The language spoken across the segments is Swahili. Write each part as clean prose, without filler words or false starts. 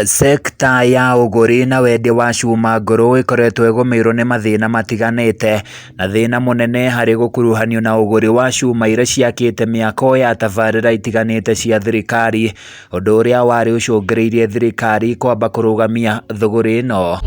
Sekta ya uguri na wendia wa cuma ngũrũ ikoretwo ĩgũmĩirwo nĩ mathĩna matiganĩte, na thĩna mũnene harĩ gũkuruhanio na uguri wa cuma iria ciakĩte mĩako ya tabarĩra itiganĩte cia thirikari, ũndũ ũrĩa warĩ ũcũngĩrĩirie thirikari kwamba kũrũgamia thũgũrĩ ĩno.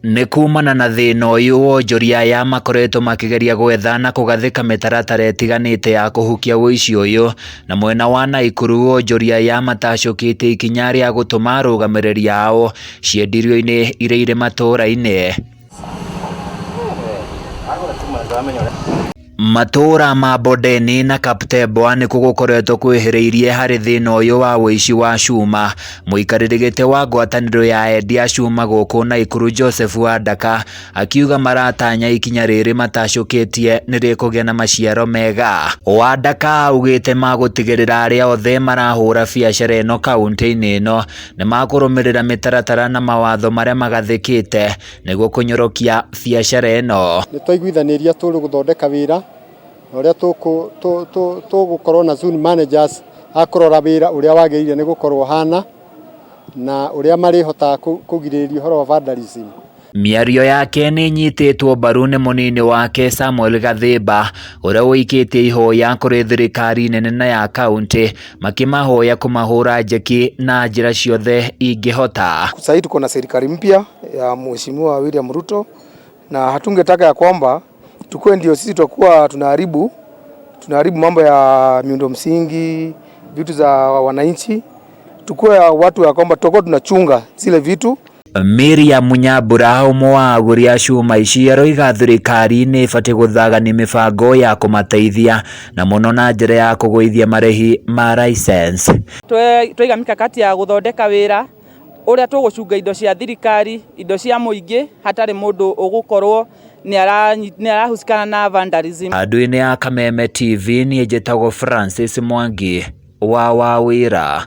Nĩ kumana na thĩna ũyũ wonjoria aya makoretwo makĩgeria gwetha na kũgathĩka mĩtaratara ĩtiganĩte ya kũhukia ũici ũyũ, na mwena wa Naikuru wonjoria aya matacũkĩte ikinya rĩa gũtũma arũgamĩrĩri ao cienderio-inĩ iria irĩ matũũra-inĩ. Matũũra ma Bondeni na Kaptembwa nĩkuo gũkoretwo kwĩhĩrĩirie harĩ thĩna ũyũ wa ũici wa cuma. Mũikarĩri gĩtĩ wa ngwatanĩro ya endia a cuma gũkũ Naikuru Joseph Wandaka akiuga maratanya ikinya rĩrĩ matacũkĩtie nĩrĩkũgĩa na maciaro mega. Wandaka augĩte magũtigĩrĩra arĩa othe marahũra biacara ĩno kaunti-inĩ ĩno nĩmakũrũmĩrĩra mĩtaratara na mawatho marĩa magathĩkĩte nĩguo kũnyorokia biacara ĩno. Nĩtwaiguithanĩria tũrĩ gũthondeka wĩra ũrĩa tũgũkorwo na zone managers akũrora wĩra ũrĩa wagĩrĩire nĩ gũkorwo hana na ũrĩa marĩhotaga kũgirĩrĩria ũhoro wa vandalism. Mĩario yake nĩ nyitĩtwo mbaru nĩ mũnini wake Samuel Gathimba ũrĩa ũikĩtie ihoya kũrĩ thirikari nene na ya kaunti makĩmahoya kũmahũra njeki na njĩra ciothe ingĩhota. Sasa tuko na serikali mpya ya Mheshimiwa William Ruto na hatungetaka ya kwamba tukue ndio sisi tutakuwa tunaharibu mambo ya miundo msingi, vitu za wananchi. Tukue watu ya kwamba tutakuwa tunachunga zile vitu. Miriam Munyambura ũmwe wa agũri a cuma ici aroiga thirikari nĩ ĩbatiĩ gũthagania mĩbango ya kũmateithia na mũno na njĩra ya kũgũithia marĩhi ma license. Twaiga mikakati ya gũthondeka wĩra ũrĩa tũgũcunga indo cia thirikari, indo cia mũingĩ hatarĩ mũndũ ũgũkorwo nĩ arahusikana na vandalism. Andũ-inĩ ya Kameme TV niĩ njĩtagwo Francis Mwangi wa Wawĩra.